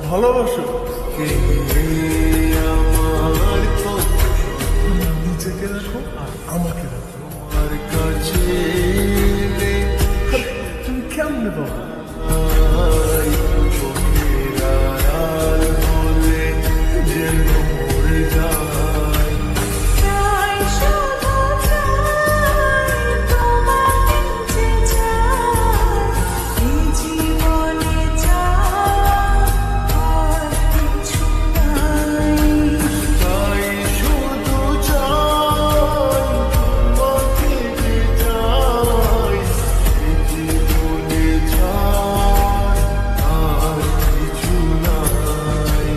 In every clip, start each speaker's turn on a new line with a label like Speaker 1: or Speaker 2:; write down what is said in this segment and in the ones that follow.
Speaker 1: ভালোবাসো
Speaker 2: আমার
Speaker 1: নিজেকে রাখো আর আমাকে রাখো।
Speaker 2: তোমার কাছে
Speaker 1: তুমি কেমনে বাবা?
Speaker 2: চোখের আড়াল হলে যেন মরে যায়।
Speaker 3: তাই শুধু চাই তোমাকে যে চাই, এই জীবনে চাই আর কিছু নাই।
Speaker 2: তাই শুধু চাই তোমাকে যে চাই, এই জীবনে চাই আর কিছু নাই।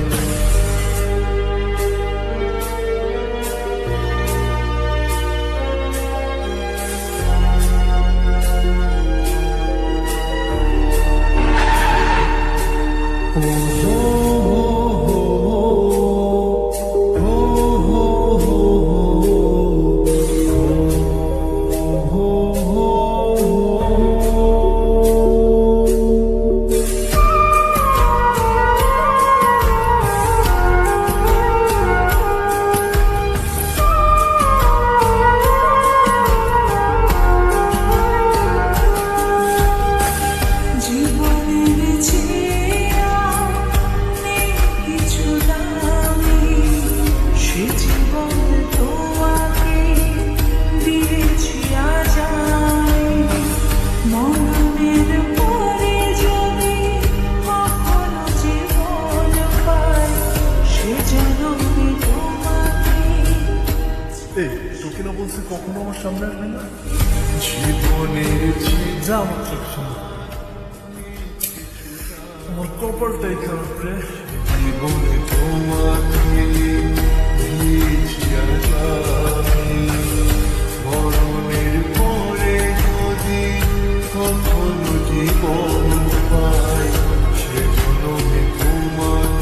Speaker 3: জীবনের চেয়ে নেই কিছু দামি, সে জীবন তোমাকে দিয়েছি আজ আমি। মরণের পরে যদি কখনো জীবন পাই, সে জন্মে তোমাকে।
Speaker 1: এই তোকে না বলছি কখনো আমার সামনে আসবি না।
Speaker 2: জীবনের
Speaker 1: যা আমার চোখ সামনে। আমার কপালটাই খারাপ রে।
Speaker 2: জীবনে তোমাকে দিয়েছি আজ আমি। মরণের পরে যদি কখনো জীবন পাই, সে জন্মে তোমাকে